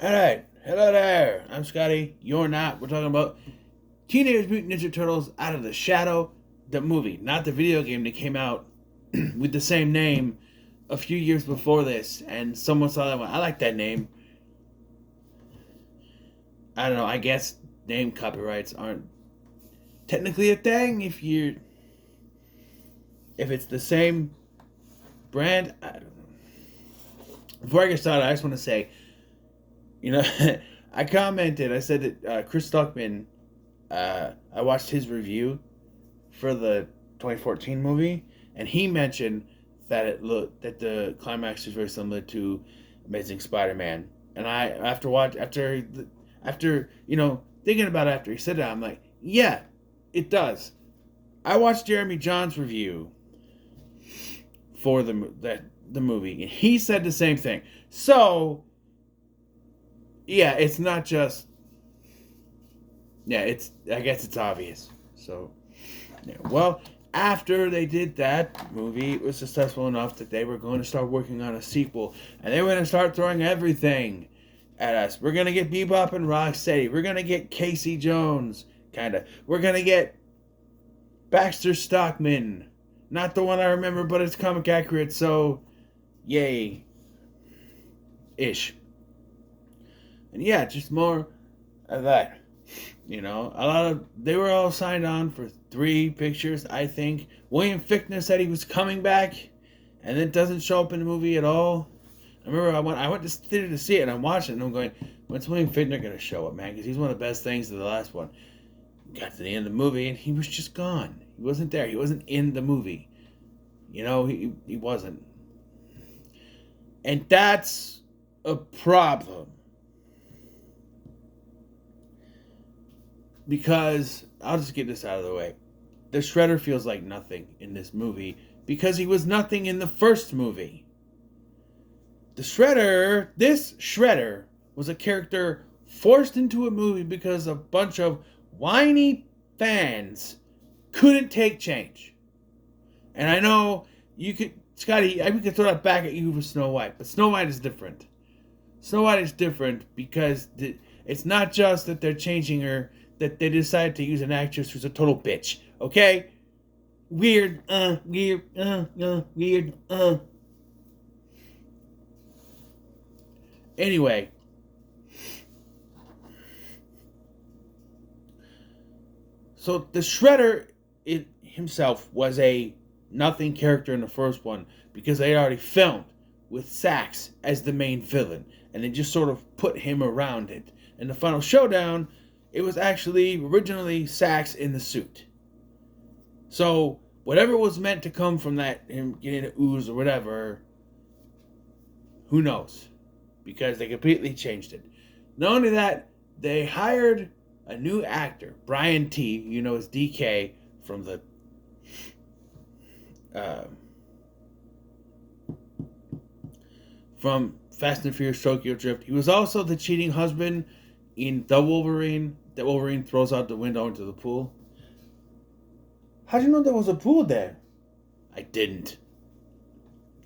Alright, hello there. I'm Scotty. You're not. We're talking about Teenage Mutant Ninja Turtles Out of the Shadow, the movie, not the video game that came out with the same name a few years before this. And someone saw that one. I like that name. I don't know. I guess name copyrights aren't technically a thing if it's the same brand. I don't know. Before I get started, I just want to say, you know, I commented. I said that Chris Stockman. I watched his review for the 2014 movie, and he mentioned that that the climax is very similar to Amazing Spider-Man. And I after thinking about it after he said that, I'm like, yeah, it does. I watched Jeremy John's review for the movie, and he said the same thing. So yeah, it's not just I guess it's obvious. So yeah, well, after they did that movie, it was successful enough that they were going to start working on a sequel, and they were going to start throwing everything at us. We're going to get Bebop and Rocksteady. We're going to get Casey Jones, kind of. We're going to get Baxter Stockman. Not the one I remember, but it's comic accurate, so yay. Ish. And yeah, just more of that. They were all signed on for 3 pictures, I think. William Fichtner said he was coming back, and it doesn't show up in the movie at all. I remember I went to theater to see it, and I'm watching it, and I'm going, when's William Fichtner going to show up, man? Because he's one of the best things of the last one. Got to the end of the movie, and he was just gone. He wasn't there. He wasn't in the movie. He wasn't. And that's a problem. Because, I'll just get this out of the way. The Shredder feels like nothing in this movie because he was nothing in the first movie. This Shredder, was a character forced into a movie because a bunch of whiny fans couldn't take change. And I know Scotty, we could throw that back at you for Snow White, but Snow White is different. Snow White is different because it's not just that they're changing her, that they decided to use an actress who's a total bitch. Okay? Weird. Anyway. So the Shredder himself was a nothing character in the first one because they already filmed with Sax as the main villain. And they just sort of put him around it. In the final showdown, it was actually originally Sax in the suit. So whatever was meant to come from that, him getting an ooze or whatever, who knows? Because they completely changed it. Not only that, they hired a new actor, Brian T. As DK from the from Fast and Furious Tokyo Drift. He was also the cheating husband in The Wolverine, that Wolverine throws out the window into the pool. How'd you know there was a pool there? I didn't.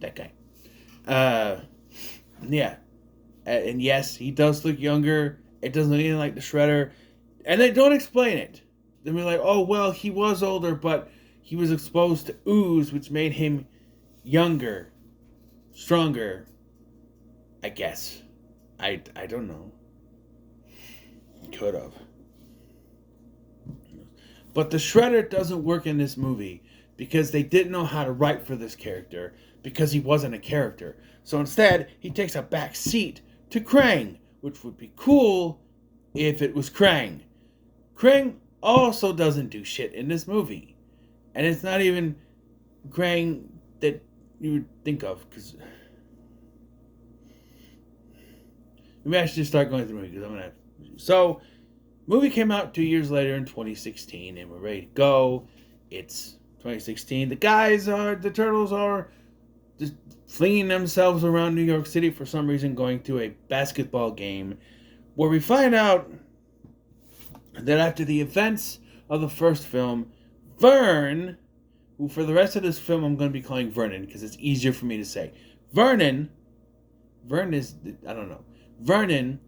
That guy. Yeah. And yes, he does look younger. It doesn't look anything like the Shredder. And they don't explain it. They'll be like, oh, well, he was older, but he was exposed to ooze, which made him younger. Stronger. I guess. I don't know. Could have. But the Shredder doesn't work in this movie because they didn't know how to write for this character because he wasn't a character. So instead, he takes a back seat to Krang, which would be cool if it was Krang. Krang also doesn't do shit in this movie. And it's not even Krang that you would think of, because maybe I should just start going through the movie because I'm going to have... So, movie came out 2 years later in 2016, and we're ready to go. It's 2016. The Turtles are just flinging themselves around New York City for some reason, going to a basketball game, where we find out that after the events of the first film, Vern, who for the rest of this film I'm going to be calling Vernon because it's easier for me to say. Vernon is, I don't know. Vernon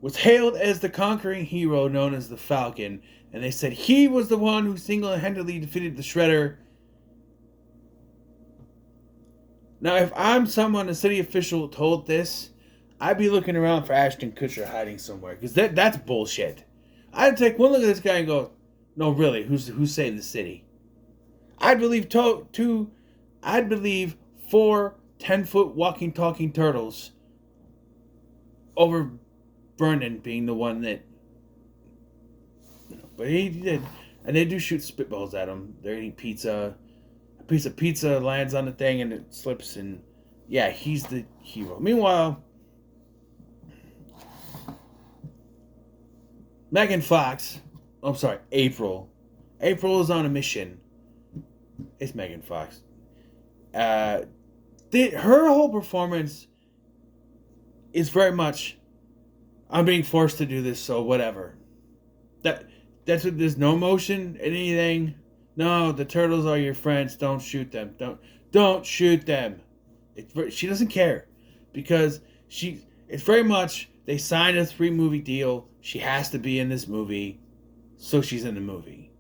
was hailed as the conquering hero known as the Falcon, and they said he was the one who single-handedly defeated the Shredder. Now, if I'm someone, a city official, told this, I'd be looking around for Ashton Kutcher hiding somewhere, because that's bullshit. I'd take one look at this guy and go, no, really, who's saving the city? I'd believe I'd believe 4 10-foot walking, talking turtles over Vernon being the one that. But he did. And they do shoot spitballs at him. They're eating pizza. A piece of pizza lands on the thing and it slips, and yeah, he's the hero. Meanwhile, Megan Fox, I'm sorry, April is on a mission. It's Megan Fox. Her whole performance is very much, I'm being forced to do this, so whatever. That's what, there's no emotion in anything. No, the turtles are your friends. Don't shoot them. Don't shoot them. She doesn't care, because it's very much, they signed a 3-movie deal. She has to be in this movie, so she's in the movie.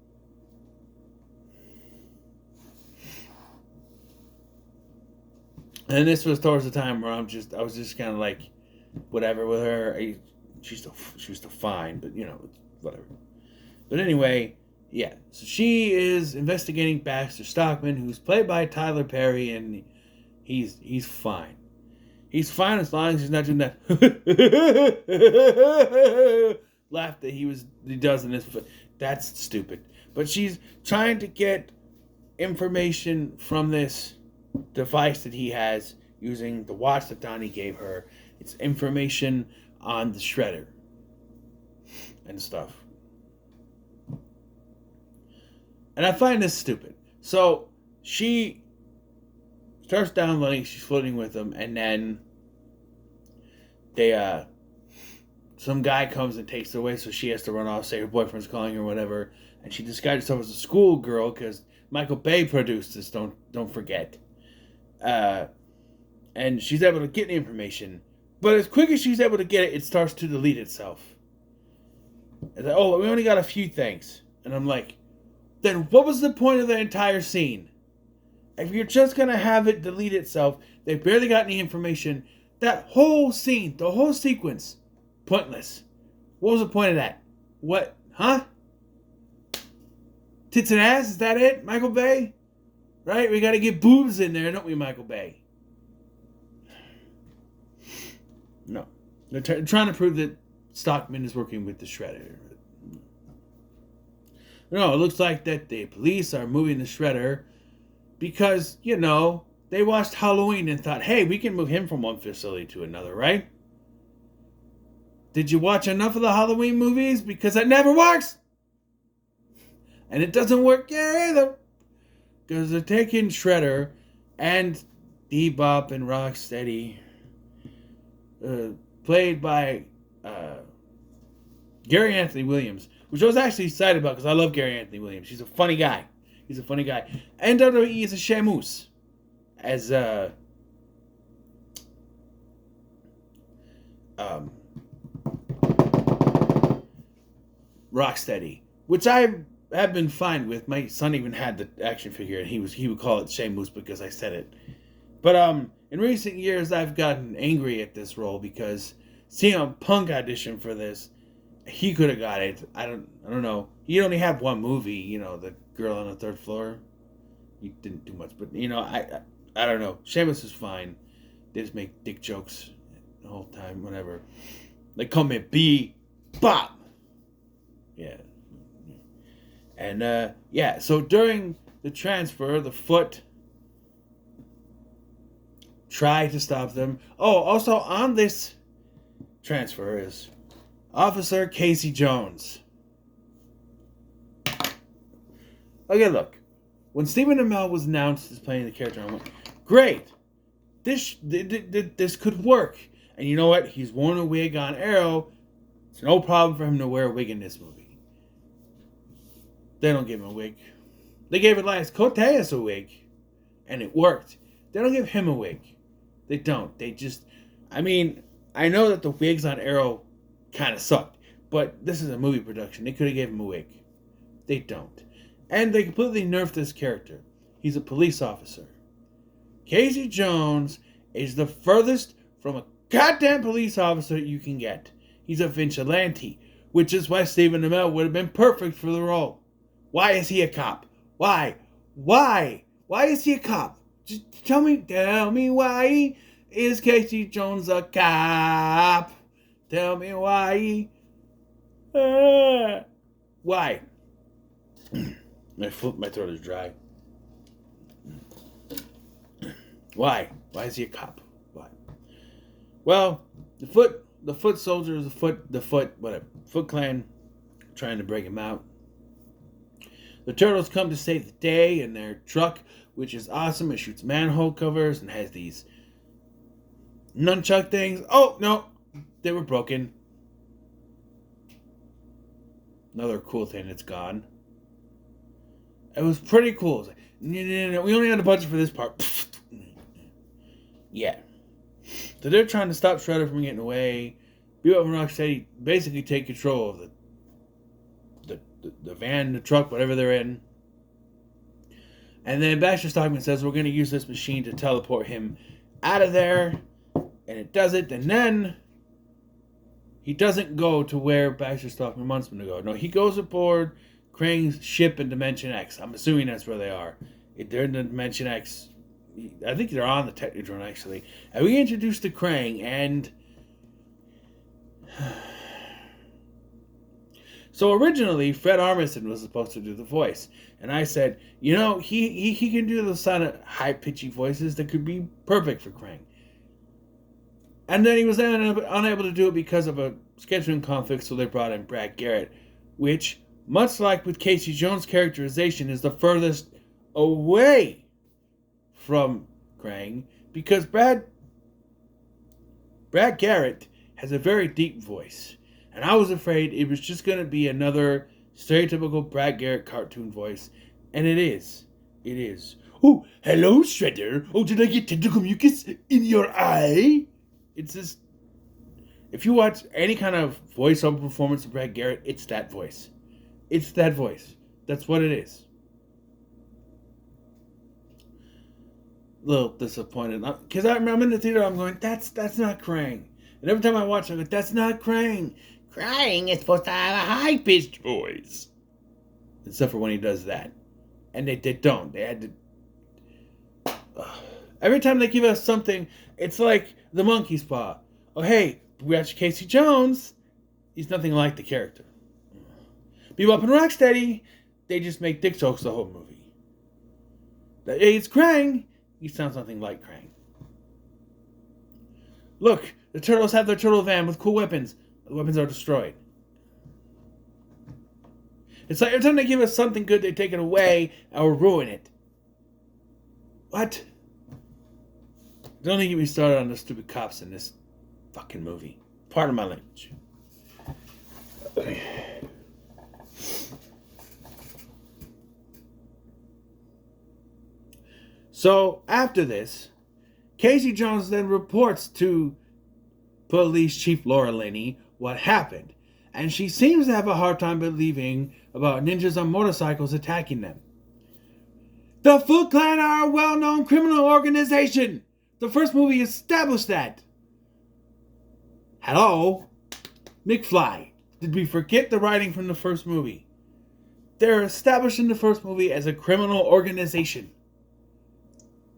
And this was towards the time where I was just kind of like, whatever with her. She was still fine, but whatever. But anyway, yeah. So she is investigating Baxter Stockman, who's played by Tyler Perry, and he's fine. He's fine as long as he's not doing that laugh that he does in this. That's stupid. But she's trying to get information from this device that he has using the watch that Donnie gave her. It's information on the Shredder and stuff. And I find this stupid. So she starts downloading, she's flirting with him, and then some guy comes and takes her away, so she has to run off, say her boyfriend's calling her or whatever, and she disguises herself as a schoolgirl because Michael Bay produced this, don't forget. And she's able to get the information, but as quick as she's able to get it, it starts to delete itself. It's like, oh, we only got a few things. And I'm like, then what was the point of the entire scene? If you're just going to have it delete itself, they barely got any information. That whole scene, the whole sequence, pointless. What was the point of that? What? Huh? Tits and ass? Is that it, Michael Bay? Right? We got to get boobs in there, don't we, Michael Bay? No. They're trying to prove that Stockman is working with the Shredder. No, it looks like that the police are moving the Shredder because, they watched Halloween and thought, hey, we can move him from one facility to another, right? Did you watch enough of the Halloween movies? Because that never works! And it doesn't work here either. Because they're taking Shredder and Bebop and Rocksteady, played by Gary Anthony Williams, which I was actually excited about because I love Gary Anthony Williams. He's a funny guy. And WWE is a Shamus as Rocksteady, which I have been fine with. My son even had the action figure, and he would call it Shamus because I said it. But in recent years, I've gotten angry at this role because CM Punk auditioned for this. He could have got it. I don't know. He only had one movie, the girl on the third floor. He didn't do much, but I don't know. Sheamus is fine. They just make dick jokes the whole time, whatever. They call me Bebop. Yeah. And so during the transfer, the Foot tried to stop them. Oh, also on this transfer is Officer Casey Jones. Okay, look. When Stephen Amell was announced as playing the character, I went, great. This could work. And you know what? He's worn a wig on Arrow. It's no problem for him to wear a wig in this movie. They don't give him a wig. They gave Elias Koteas a wig. And it worked. They don't give him a wig. They don't. They just... I know that the wigs on Arrow kind of sucked. But this is a movie production. They could have gave him a wig. They don't. And they completely nerfed this character. He's a police officer. Casey Jones is the furthest from a goddamn police officer you can get. He's a vigilante, which is why Stephen Amell would have been perfect for the role. Why is he a cop? Why? Why? Why is he a cop? Just tell me why is Casey Jones a cop? Tell me why. Why? My throat is dry. Why? Why is he a cop? Why? Well, the foot soldiers, the Foot Clan, trying to break him out. The Turtles come to save the day in their truck, which is awesome. It shoots manhole covers and has these nunchuck things. Oh, no, they were broken. Another cool thing that's gone. It was pretty cool. It was like, no, we only had a budget for this part. Yeah. So they're trying to stop Shredder from getting away. Bebop and Rocksteady basically take control of the van, the truck, whatever they're in. And then Baxter Stockman says, we're going to use this machine to teleport him out of there. And it does it. And then he doesn't go to where Baxter Stockman wants him to go. No, he goes aboard Krang's ship in Dimension X. I'm assuming that's where they are. They're in the Dimension X. I think they're on the Technodrome, actually. And we introduced to Krang, and so originally, Fred Armisen was supposed to do the voice. And I said, you know, he can do those kind of high-pitchy voices that could be perfect for Krang. And then he was unable to do it because of a scheduling conflict, so they brought in Brad Garrett, which, much like with Casey Jones' characterization, is the furthest away from Krang, because Brad Garrett has a very deep voice. And I was afraid it was just going to be another stereotypical Brad Garrett cartoon voice. And it is. It is. Oh, hello, Shredder. Oh, did I get tentacle mucus in your eye? It's just... If you watch any kind of voiceover performance of Brad Garrett, it's that voice. It's that voice. That's what it is. A little disappointed. Because I'm in the theater, I'm going, that's not Krang. And every time I watch it, I go, that's not Krang. Krang is supposed to have a high-pitched voice. Except for when he does that. And they don't. They had to... Every time they give us something, it's like the monkey's paw. Oh, hey, we got Casey Jones. He's nothing like the character. Bebop and Rocksteady, they just make dick jokes the whole movie. Hey, it's Krang. He sounds nothing like Krang. Look, the Turtles have their turtle van with cool weapons. The weapons are destroyed. It's like every time they give us something good, they take it away or ruin it. What? Don't even get me started on the stupid cops in this fucking movie. Pardon my language. So, after this, Casey Jones then reports to Police Chief Laura Linney what happened. And she seems to have a hard time believing about ninjas on motorcycles attacking them. The Foot Clan are a well-known criminal organization. The first movie established that. Hello? McFly. Did we forget the writing from the first movie? They're established in the first movie as a criminal organization.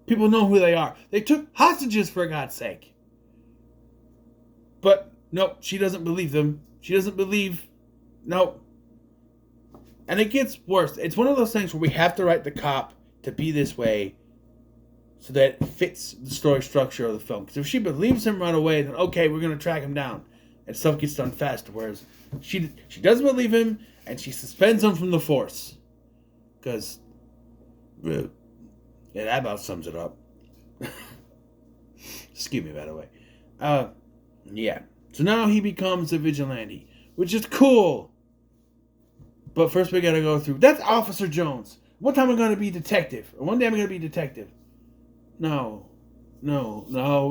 People know who they are. They took hostages, for God's sake. But, no, she doesn't believe them. She doesn't believe... No. And it gets worse. It's one of those things where we have to write the cop to be this way so that it fits the story structure of the film. Because if she believes him right away, then okay, we're going to track him down. And stuff gets done faster. Whereas she doesn't believe him, and she suspends him from the force. Because... yeah, that about sums it up. Excuse me, by the way. Yeah. So now he becomes a vigilante, which is cool. But first we gotta go through... That's Officer Jones. One time I'm gonna be detective. Or one day I'm gonna be detective. No.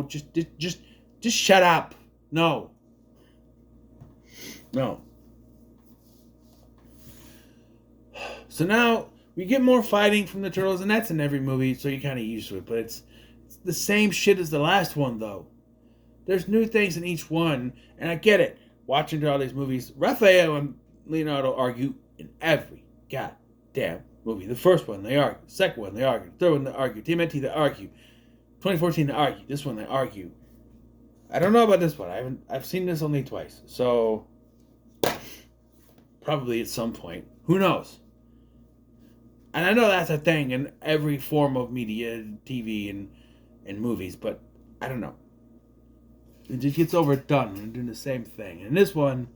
Just shut up. No. No. So now we get more fighting from the turtles, and that's in every movie, so you're kind of used to it. But it's the same shit as the last one, though. There's new things in each one, and I get it. Watching through all these movies, Raphael and Leonardo argue in every goddamn movie. The first one, they argue. The second one, they argue. The third one, they argue. TMNT, they argue. 2014, they argue. This one, they argue. I don't know about this one. I've seen this only twice, so probably at some point. Who knows? And I know that's a thing in every form of media, TV and movies, but I don't know. It just gets overdone and doing the same thing. And this one,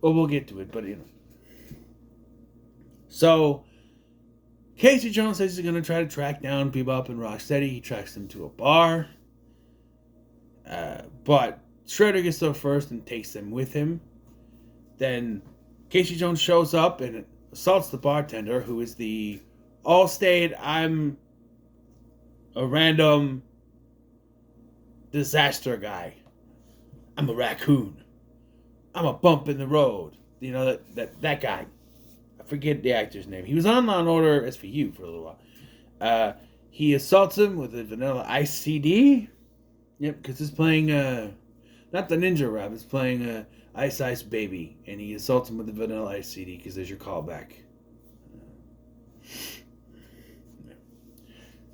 well, we'll get to it, but you know. So, Casey Jones says he's going to try to track down Bebop and Rocksteady. He tracks them to a bar. But Shredder gets there first and takes them with him. Then Casey Jones shows up and assaults the bartender, who is the all-state, I'm a random disaster guy. I'm a raccoon. I'm a bump in the road. You know, that guy. I forget the actor's name. He was on Law & Order SVU for a little while. He assaults him with a Vanilla Ice CD. Yep, because it's playing, not the Ninja Rap, it's playing Ice Ice Baby. And he assaults him with the Vanilla Ice CD because there's your callback.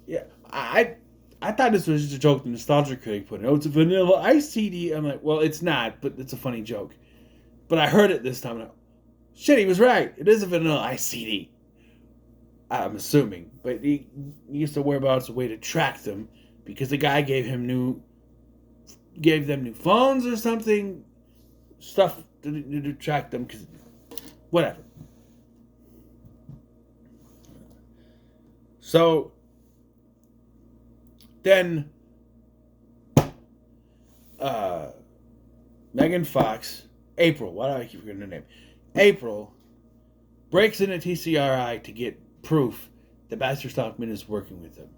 Yeah, I thought this was just a joke the Nostalgia Critic put in. Oh, it's a Vanilla Ice CD. I'm like, well, it's not, but it's a funny joke. But I heard it this time, and shit, he was right. It is a Vanilla Ice CD. I'm assuming. But he used to worry about a way to track them because the guy gave them new phones or something. Stuff to track them, because whatever. So then Megan Fox, April, why do I keep forgetting her name? April breaks into TCRI to get proof that Baxter Stockman is working with them.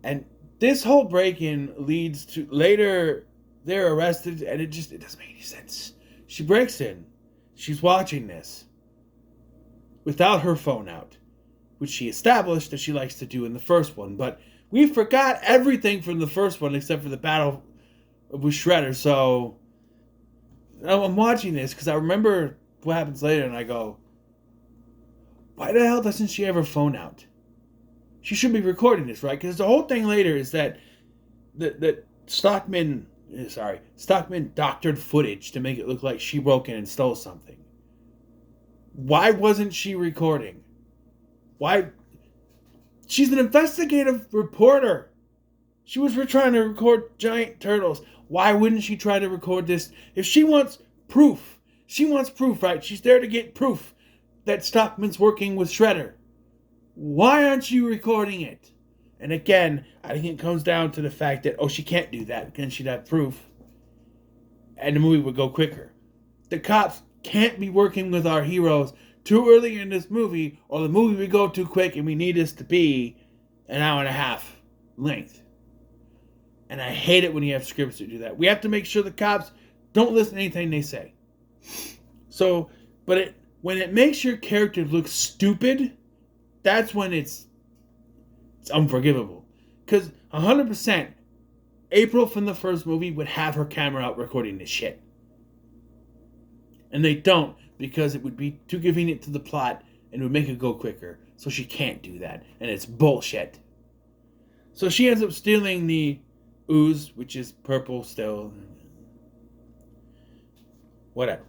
And this whole break-in leads to, later they're arrested, and it doesn't make any sense. She breaks in. She's watching this without her phone out, which she established that she likes to do in the first one. But we forgot everything from the first one except for the battle with Shredder. So I'm watching this because I remember what happens later, and I go, why the hell doesn't she have her phone out? She should be recording this, right? Because the whole thing later is that Stockman doctored footage to make it look like she broke in and stole something. Why wasn't she recording? Why? She's an investigative reporter. She was trying to record giant turtles. Why wouldn't she try to record this? If she wants proof, right? She's there to get proof that Stockman's working with Shredder. Why aren't you recording it? And again, I think it comes down to the fact that, she can't do that because she'd have proof. And the movie would go quicker. The cops can't be working with our heroes too early in this movie, or the movie would go too quick and we need this to be an hour and a half length. And I hate it when you have scripts that do that. We have to make sure the cops don't listen to anything they say. So, when it makes your character look stupid, that's when it's unforgivable. Because 100%, April from the first movie would have her camera out recording this shit. And they don't, because it would be too convenient to the plot and it would make it go quicker. So she can't do that. And it's bullshit. So she ends up stealing the ooze, which is purple still. Whatever.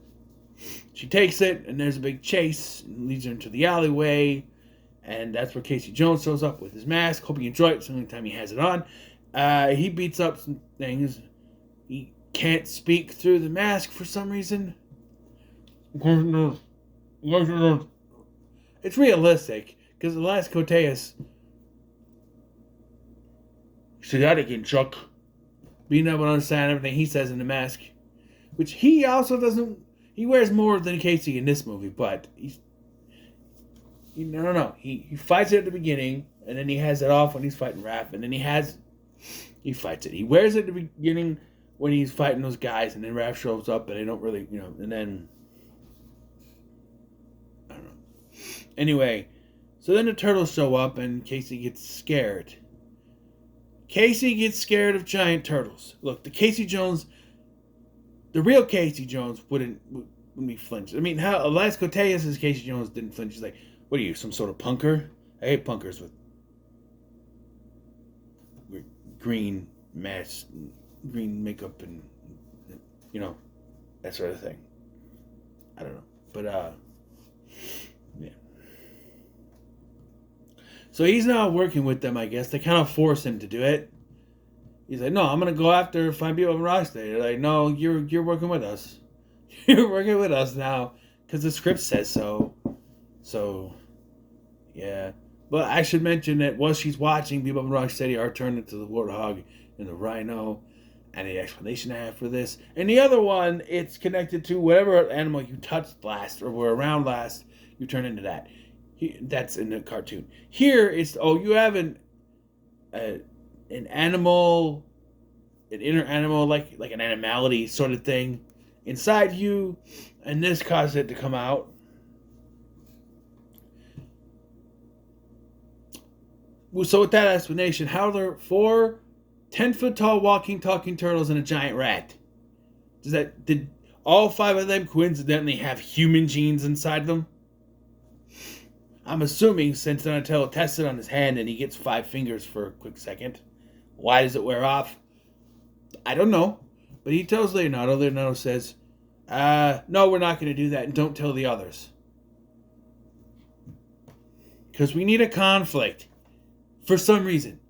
She takes it, and there's a big chase, and leads her into the alleyway. And that's where Casey Jones shows up with his mask. Hope you enjoy it. It's the only time he has it on. He beats up some things. He can't speak through the mask for some reason. It's realistic, because the last Coteus, see that again, Chuck. Being able to understand everything he says in the mask. Which he also doesn't, he wears more than Casey in this movie, but he's, no. He fights it at the beginning, and then he has it off when he's fighting Raph, and then he fights it. He wears it at the beginning when he's fighting those guys, and then Raph shows up, and they don't really, and then I don't know. Anyway, so then the turtles show up, and Casey gets scared. Casey gets scared of giant turtles. Look, the real Casey Jones wouldn't be flinch. I mean, how Elias Koteas as Casey Jones didn't flinch. He's like, what are you, some sort of punker? I hate punkers with green mask, green makeup, and that sort of thing. I don't know, but yeah. So he's now working with them, I guess. They kind of force him to do it. He's like, no, I'm gonna go after find people in Rocksteady. They're like, no, you're working with us. You're working with us now because the script says so. So, yeah. But I should mention that while she's watching, people in Rocksteady are turned into the Warthog and the Rhino, and the explanation I have for this. And the other one, it's connected to whatever animal you touched last or were around last, you turn into that. That's in the cartoon. Here, it's, you have an animal, an inner animal, like an animality sort of thing inside you, and this caused it to come out. So with that explanation, how are there 4 10-foot tall walking, talking turtles and a giant rat? Did all 5 of them coincidentally have human genes inside them? I'm assuming since Donatello tested on his hand and he gets 5 fingers for a quick second. Why does it wear off? I don't know. But he tells Leonardo. Leonardo says, no, we're not going to do that, and don't tell the others. Because we need a conflict. For some reason.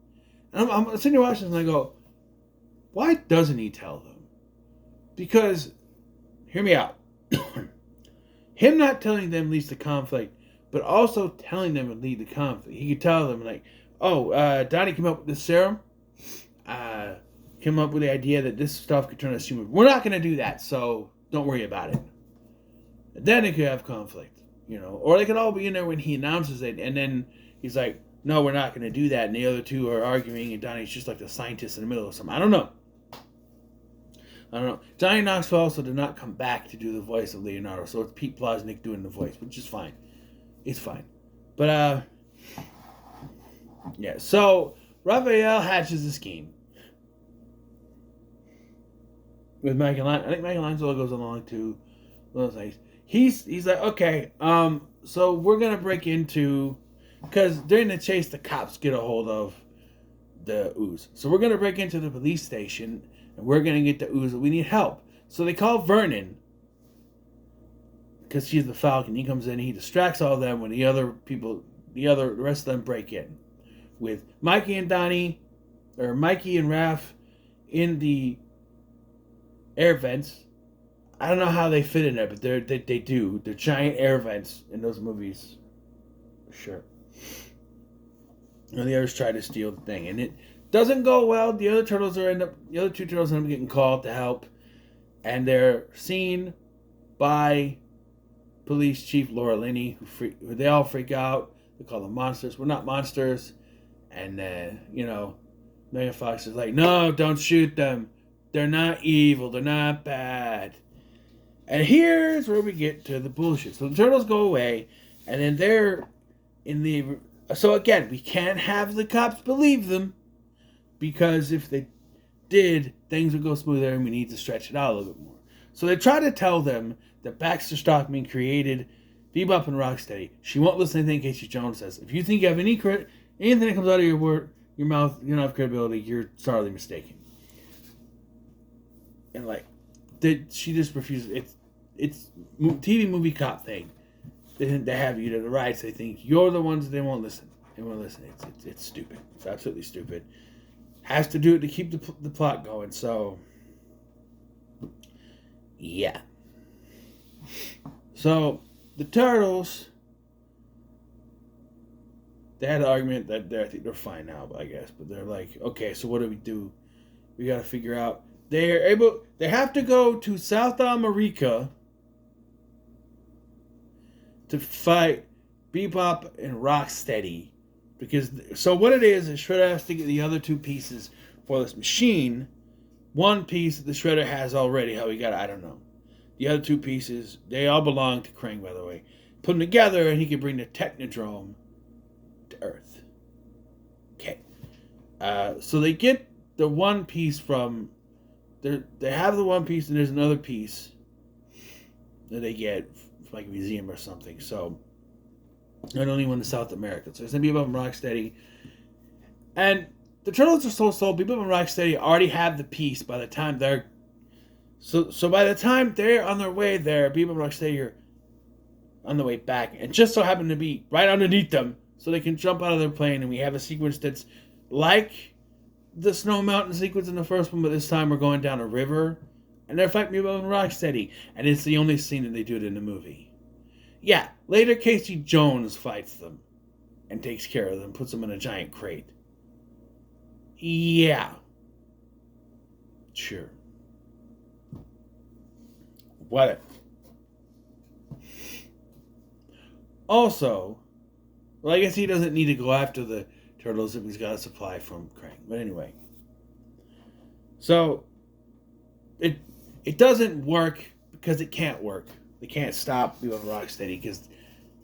And I'm sitting here watching and I go, why doesn't he tell them? Because, hear me out. Him not telling them leads to conflict, but also telling them would lead to conflict. He could tell them, like, Donnie came up with this serum. Came up with the idea that this stuff could turn us human. We're not going to do that, so don't worry about it. And then it could have conflict, Or they could all be in there when he announces it, and then he's like, no, we're not going to do that. And the other two are arguing, and Donnie's just like the scientist in the middle of something. I don't know. Johnny Knoxville also did not come back to do the voice of Leonardo, so it's Pete Plosnick doing the voice, which is fine. It's fine. But, yeah. So, Raphael hatches a scheme with Michelangelo. I think Michelangelo goes along to those things. He's like, okay, so we're going to break into... Because during the chase, the cops get a hold of the ooze. So we're going to break into the police station, and we're going to get the ooze. We need help. So they call Vernon, because she's the Falcon. He comes in, and he distracts all of them when the rest of them break in. With Mikey and Raph in the air vents. I don't know how they fit in there, but they do. They're giant air vents in those movies. Sure. And the others try to steal the thing, and it doesn't go well. The other two turtles end up getting called to help, and they're seen by Police Chief Laura Linney, who they all freak out. They call them monsters. We're not monsters, and Megan Fox is like, no, don't shoot them. They're not evil. They're not bad. And here's where we get to the bullshit. So the turtles go away, and then they're in the... So again, we can't have the cops believe them, because if they did, things would go smoother, and we need to stretch it out a little bit more. So they try to tell them that Baxter Stockman created Bebop and Rocksteady. She won't listen to anything Casey Jones says. If you think you have anything that comes out of your mouth, you don't have credibility, you're sorely mistaken. And she just refuses. It's TV movie cop thing. They have you to the rights. They think you're the ones that they won't listen. They won't listen. It's stupid. It's absolutely stupid. Has to do it to keep the plot going. So, yeah. So, the Turtles, they had an argument that I think they're fine now, I guess. But they're like, okay, so what do? We got to figure out. They have to go to South America to fight Bebop and Rocksteady. So what it is Shredder has to get the other 2 pieces for this machine, one piece that the Shredder has already. How he got it, I don't know. The other two pieces, they all belong to Krang, by the way. Put them together and he can bring the Technodrome to Earth. Okay. So they get the one piece from... They have the one piece and there's another piece that they get from like a museum or something. So, not only one in South America. So, it's going to be above Rocksteady. And the Turtles are so slow, Bebop and Rocksteady already have the piece by the time they're... So by the time they're on their way there, Bebop and Rocksteady are on the way back. And just so happen to be right underneath them, so they can jump out of their plane. And we have a sequence that's like the Snow Mountain sequence in the first one, but this time we're going down a river. And they're fighting Bebop and Rocksteady. And it's the only scene that they do it in the movie. Yeah, later Casey Jones fights them and takes care of them, puts them in a giant crate. Yeah. Sure. Whatever. Also, well, I guess he doesn't need to go after the Turtles if he's got a supply from Krang. But anyway. So, it doesn't work because it can't work. They can't stop Bebop and Rocksteady because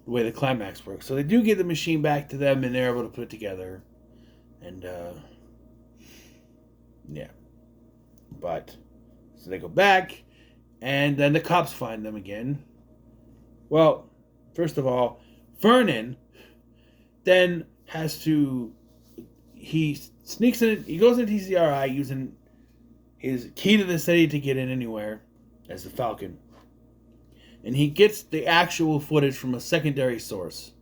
the way the climax works. So they do get the machine back to them and they're able to put it together. And, yeah. But, so they go back and then the cops find them again. Well, first of all, Vernon then has to... He sneaks in... He goes into TCRI using his key to the city to get in anywhere as the Falcon. And he gets the actual footage from a secondary source.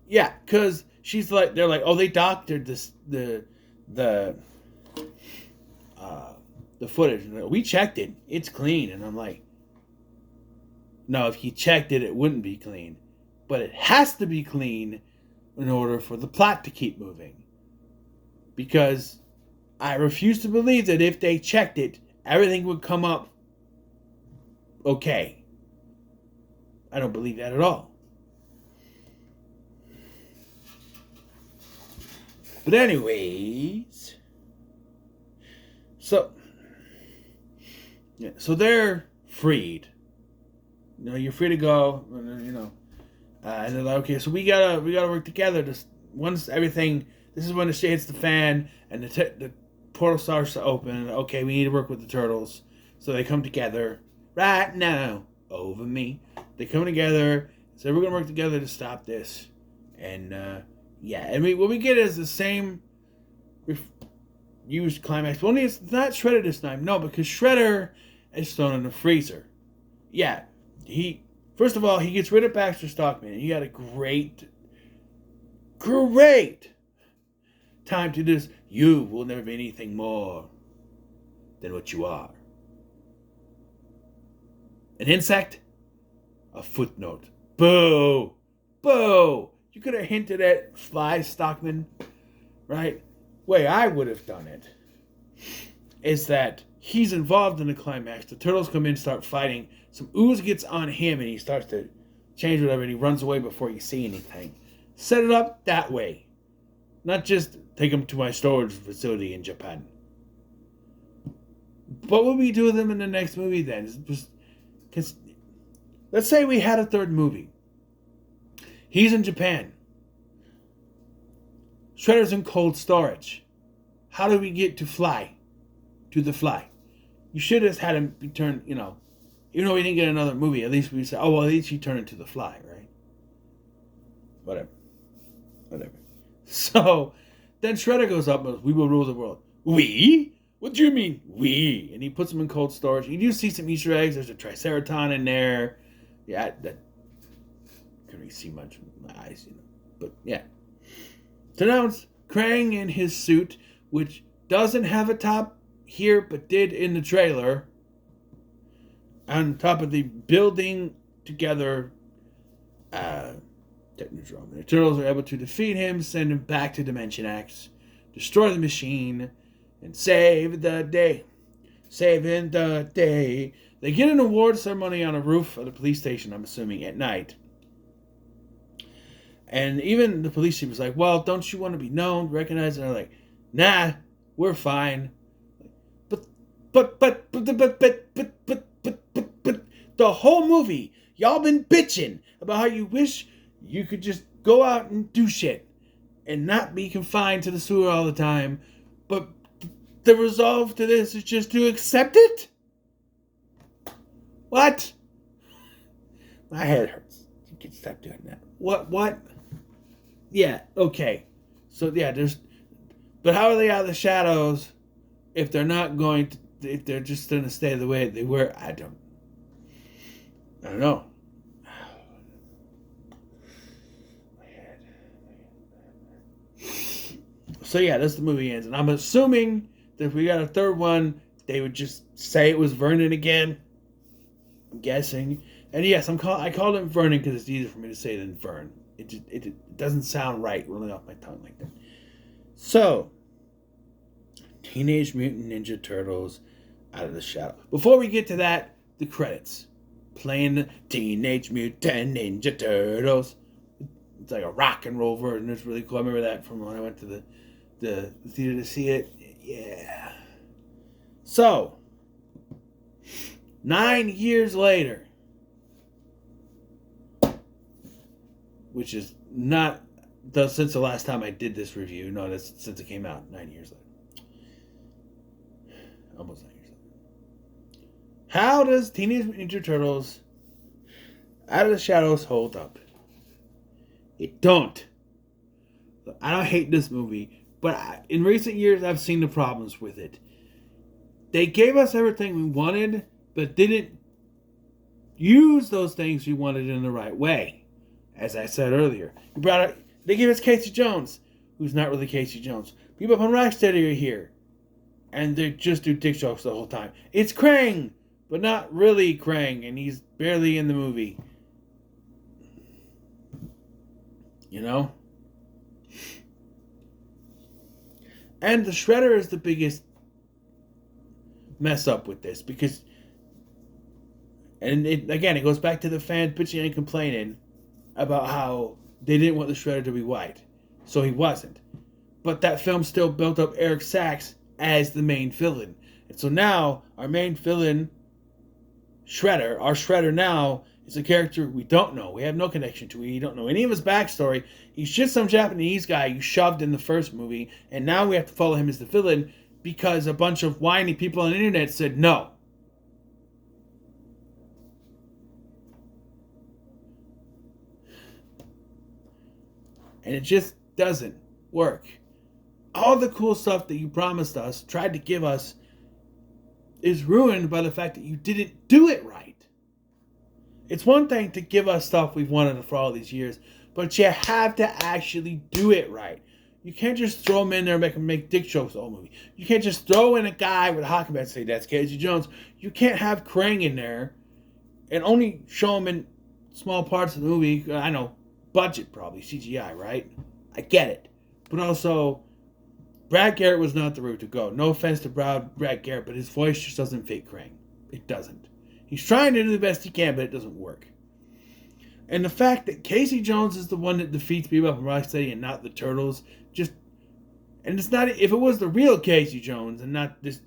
Yeah, because they're like, oh, they doctored this the footage. And like, we checked it. It's clean. And I'm like, no, if you checked it, it wouldn't be clean. But it has to be clean in order for the plot to keep moving. Because I refuse to believe that if they checked it, everything would come up okay. I don't believe that at all. But anyways, so they're freed. You know, you're free to go. You know, and they're like, okay, so we gotta work together. Once everything, this is when the shit hits the fan and the portal starts to open. Okay, we need to work with the Turtles, so they come together right now over me. They come together, so we're going to work together to stop this. And, yeah. And what we get is the same used climax. But only it's not Shredder this time. No, because Shredder is thrown in the freezer. Yeah. First of all, he gets rid of Baxter Stockman. And he had a great time to this. You will never be anything more than what you are. An insect? A footnote. Boo! Boo! You could have hinted at Fly Stockman, right? Way I would have done it is that he's involved in the climax. The Turtles come in, start fighting. Some ooze gets on him, and he starts to change whatever, and he runs away before you see anything. Set it up that way. Not just take him to my storage facility in Japan. What would we do with him in the next movie then? Because let's say we had a third movie. He's in Japan. Shredder's in cold storage. How do we get to the Fly? You should have had him be turned, even though we didn't get another movie, at least we said, oh, well, at least he turned into the Fly, right? Whatever. So, then Shredder goes up and goes, we will rule the world. We? What do you mean, we? And he puts them in cold storage. You do see some Easter eggs. There's a Triceratops in there. Yeah, that couldn't really see much with my eyes, But, yeah. So now it's Krang in his suit, which doesn't have a top here, but did in the trailer. On top of the building together Technodrome. The Turtles are able to defeat him, send him back to Dimension X, destroy the machine, and save the day. Saving the day. They get an award ceremony on a roof of the police station, I'm assuming, at night. And even the police chief was like, well, don't you want to be known, recognized? And they're like, nah, we're fine. But But the whole movie, y'all been bitching about how you wish you could just go out and do shit and not be confined to the sewer all the time. But the resolve to this is just to accept it? What? My head hurts. You can stop doing that. What? Yeah, okay. So yeah, but how are they out of the shadows if they're not going to, if they're just going to stay the way they were? I don't know. So yeah, that's the movie ends, and I'm assuming that if we got a third one, they would just say it was Vernon again. I'm guessing, and yes, I called him Vernon because it's easier for me to say than Vern. It doesn't sound right rolling off my tongue like that. So, Teenage Mutant Ninja Turtles Out of the Shadow. Before we get to that, the credits. Playing the Teenage Mutant Ninja Turtles. It's like a rock and roll version. It's really cool. I remember that from when I went to the theater to see it. Yeah. So, 9 years later, which is not since the last time I did this review. No, that's since it came out 9 years later. Almost 9 years later. How does Teenage Mutant Ninja Turtles Out of the Shadows hold up? It don't. I don't hate this movie, but in recent years I've seen the problems with it. They gave us everything we wanted, but didn't use those things we wanted in the right way. As I said earlier, they gave us Casey Jones, who's not really Casey Jones. People from Rocksteady are here, and they just do dick jokes the whole time. It's Krang, but not really Krang, and he's barely in the movie. You know? And the Shredder is the biggest mess up with this, because, and it goes back to the fans bitching and complaining about how they didn't want the Shredder to be white, so he wasn't. But that film still built up Eric Sachs as the main villain. And so now, our main villain, Shredder, our Shredder now, is a character we don't know. We have no connection to. We don't know any of his backstory. He's just some Japanese guy you shoved in the first movie, and now we have to follow him as the villain because a bunch of whiny people on the internet said no. And it just doesn't work. All the cool stuff that you promised us, tried to give us, is ruined by the fact that you didn't do it right. It's one thing to give us stuff we've wanted for all these years, but you have to actually do it right. You can't just throw him in there and make dick jokes the whole movie. You can't just throw in a guy with a hockey bat and say, that's Casey Jones. You can't have Krang in there and only show him in small parts of the movie. I know, budget probably, CGI, right? I get it. But also, Brad Garrett was not the route to go. No offense to Brad Garrett, but his voice just doesn't fit Krang. It doesn't. He's trying to do the best he can, but it doesn't work. And the fact that Casey Jones is the one that defeats Bebop and Rocksteady and not the Turtles, and it's not, if it was the real Casey Jones and not this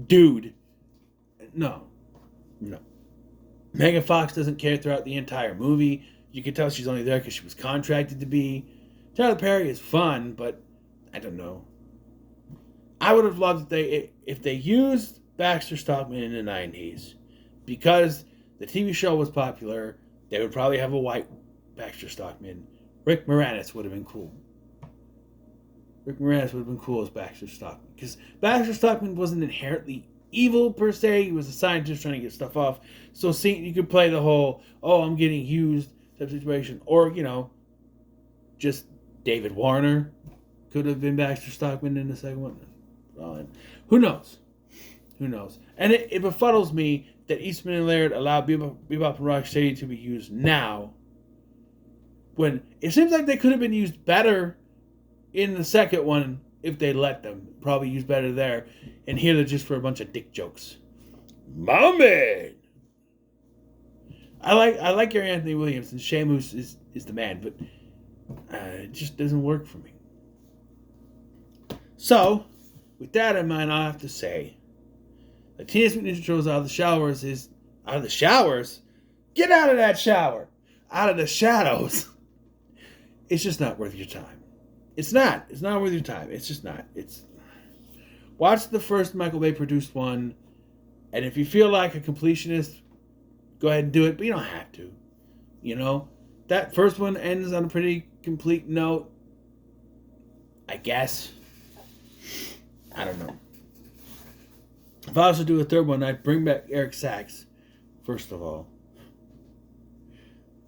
dude, no. Megan Fox doesn't care throughout the entire movie. You can tell she's only there because she was contracted to be. Tyler Perry is fun, but I don't know. I would have loved if they used Baxter Stockman in the 90s. Because the TV show was popular, they would probably have a white Baxter Stockman. Rick Moranis would have been cool. Rick Moranis would have been cool as Baxter Stockman. Because Baxter Stockman wasn't inherently evil per se. He was a scientist trying to get stuff off. So you could play the whole, oh, I'm getting used type situation. Or, just David Warner could have been Baxter Stockman in the second one. Well, who knows? And it befuddles me that Eastman and Laird allowed Bebop and Rocksteady to be used now, when it seems like they could have been used better in the second one if they let them. Probably used better there. And here they're just for a bunch of dick jokes. My man! I like Gary Anthony Williams, and Shamus is the man, but it just doesn't work for me. So, with that in mind, I have to say, The Teenage Mutant Ninja Turtles out of the showers is... Out of the showers? Get out of that shower! Out of the shadows. It's just not worth your time. It's not. It's not worth your time. It's just not. Watch the first Michael Bay produced one, and if you feel like a completionist, go ahead and do it, but you don't have to. You know? That first one ends on a pretty complete note. I guess. I don't know. If I was to do a third one, I'd bring back Eric Sachs, first of all.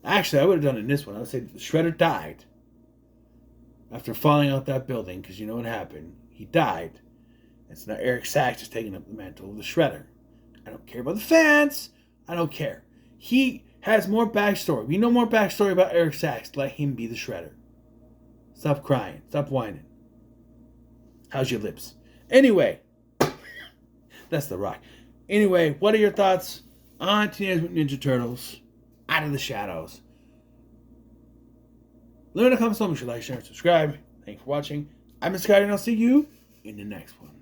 Actually, I would have done it in this one. I would say the Shredder died after falling out that building, because you know what happened. He died. And so now Eric Sachs is taking up the mantle of the Shredder. I don't care about the fans. I don't care. He has more backstory. We know more backstory about Eric Sachs. Let him be the Shredder. Stop crying. Stop whining. How's your lips? Anyway. That's The Rock. Anyway, what are your thoughts on Teenage Mutant Ninja Turtles Out of the Shadows? Let me know in the comments below. Make sure to like, share, and subscribe. Thanks for watching. I'm Scotty, and I'll see you in the next one.